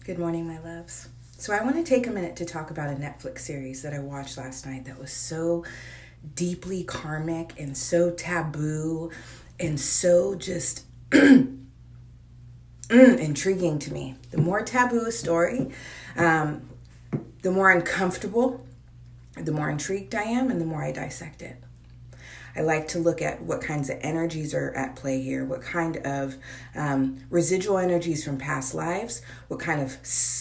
Good morning, my loves. So I want to take a minute to talk about a Netflix series that I watched last night that was so deeply karmic and so taboo and so just intriguing to me. The more taboo a story, the more uncomfortable, the more intrigued I am, and the more I dissect it. I like to look at what kinds of energies are at play here, what kind of residual energies from past lives, what kind of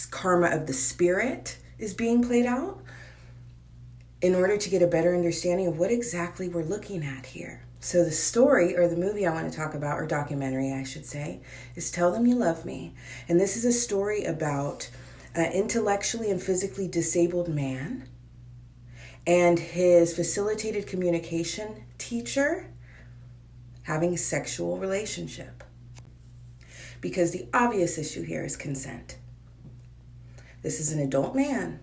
karma of the spirit is being played out, in order to get a better understanding of what exactly we're looking at here. So the story, or the movie I want to talk about, or documentary I should say, is Tell Them You Love Me. And this is a story about an intellectually and physically disabled man and his facilitated communication teacher having a sexual relationship. Because the obvious issue here is consent. This is an adult man,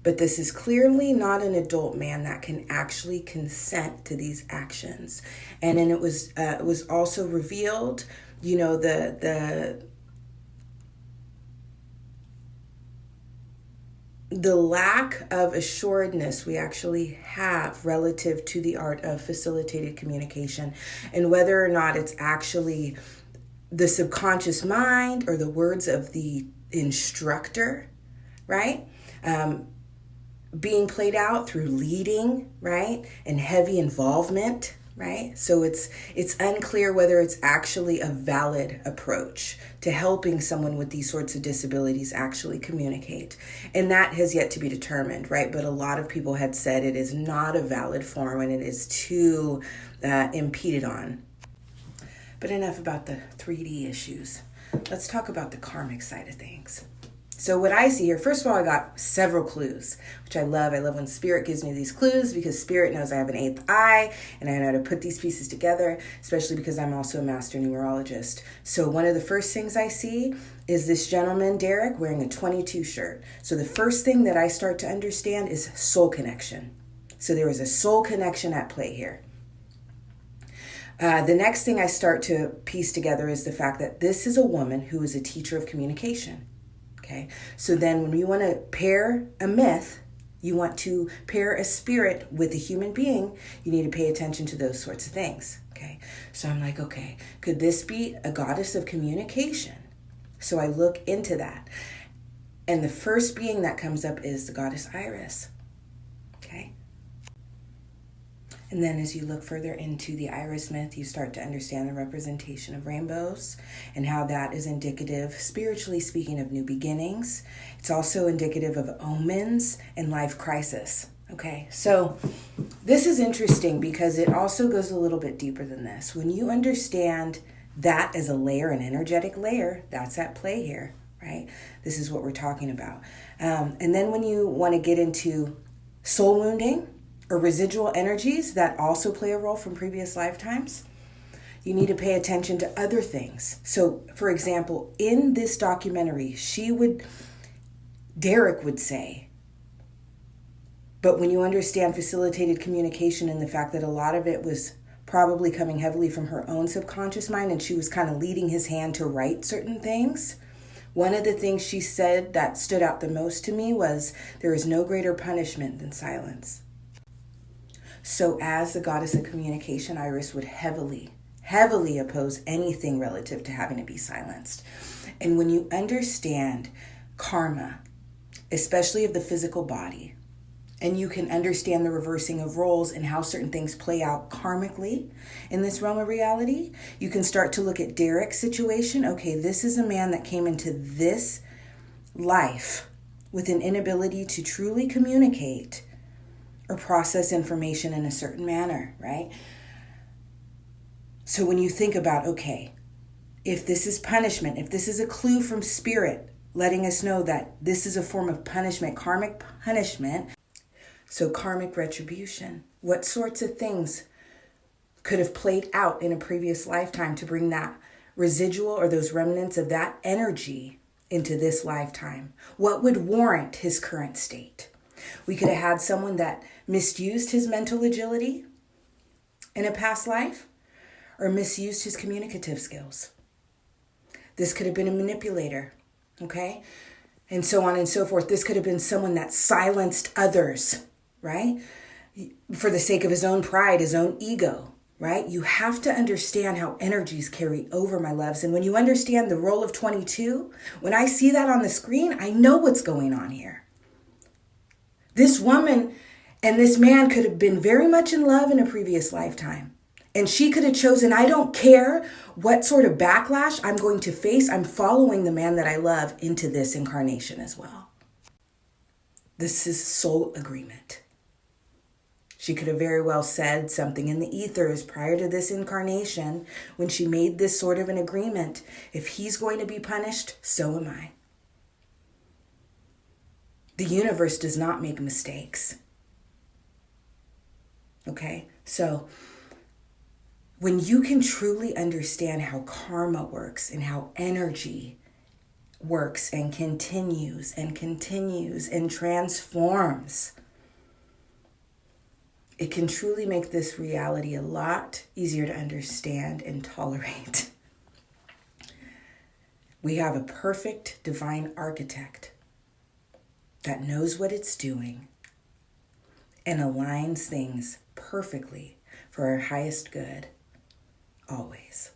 but this is clearly not an adult man that can actually consent to these actions. And then it was also revealed, the lack of assuredness we actually have relative to the art of facilitated communication, and whether or not it's actually the subconscious mind or the words of the instructor, right? Being played out through leading, right? And heavy involvement, right? So it's unclear whether it's actually a valid approach to helping someone with these sorts of disabilities actually communicate. And that has yet to be determined, right? But a lot of people had said it is not a valid form and it is too impeded on. But enough about the 3D issues. Let's talk about the karmic side of things. So what I see here, first of all, I got several clues, which I love. I love when spirit gives me these clues, because spirit knows I have an eighth eye and I know how to put these pieces together, especially because I'm also a master numerologist. So one of the first things I see is this gentleman, Derek, wearing a 22 shirt. So the first thing that I start to understand is soul connection. So there is a soul connection at play here. The next thing I start to piece together is the fact that this is a woman who is a teacher of communication. Okay, so then when you want to pair a myth, you want to pair a spirit with a human being, you need to pay attention to those sorts of things. Okay, so I'm like, okay, could this be a goddess of communication? So I look into that. And the first being that comes up is the goddess Iris. Okay. And then as you look further into the Iris myth, you start to understand the representation of rainbows and how that is indicative, spiritually speaking, of new beginnings. It's also indicative of omens and life crisis. Okay, so this is interesting because it also goes a little bit deeper than this. When you understand that as a layer, an energetic layer, that's at play here, right? This is what we're talking about. And then when you want to get into soul wounding, or residual energies that also play a role from previous lifetimes, you need to pay attention to other things. So, for example, in this documentary, Derek would say, but when you understand facilitated communication and the fact that a lot of it was probably coming heavily from her own subconscious mind, and she was kind of leading his hand to write certain things, one of the things she said that stood out the most to me was, there is no greater punishment than silence. So as the goddess of communication, Iris would heavily oppose anything relative to having to be silenced. And when you understand karma, especially of the physical body, and you can understand the reversing of roles and how certain things play out karmically in this realm of reality, you can start to look at Derek's situation. Okay, this is a man that came into this life with an inability to truly communicate or process information in a certain manner, right? So when you think about, okay, if this is punishment, if this is a clue from spirit letting us know that this is a form of punishment, karmic punishment, so karmic retribution, what sorts of things could have played out in a previous lifetime to bring that residual or those remnants of that energy into this lifetime? What would warrant his current state? We could have had someone that misused his mental agility in a past life, or misused his communicative skills. This could have been a manipulator, Okay? And so on and so forth. This could have been someone that silenced others, right? For the sake of his own pride, his own ego, right? You have to understand how energies carry over, my loves. And when you understand the role of 22, when I see that on the screen, I know what's going on here. This woman and this man could have been very much in love in a previous lifetime. And she could have chosen, I don't care what sort of backlash I'm going to face. I'm following the man that I love into this incarnation as well. This is soul agreement. She could have very well said something in the ethers prior to this incarnation when she made this sort of an agreement. If he's going to be punished, so am I. The universe does not make mistakes. Okay? So when you can truly understand how karma works and how energy works and continues and transforms, it can truly make this reality a lot easier to understand and tolerate. We have a perfect divine architect that knows what it's doing and aligns things perfectly for our highest good, always.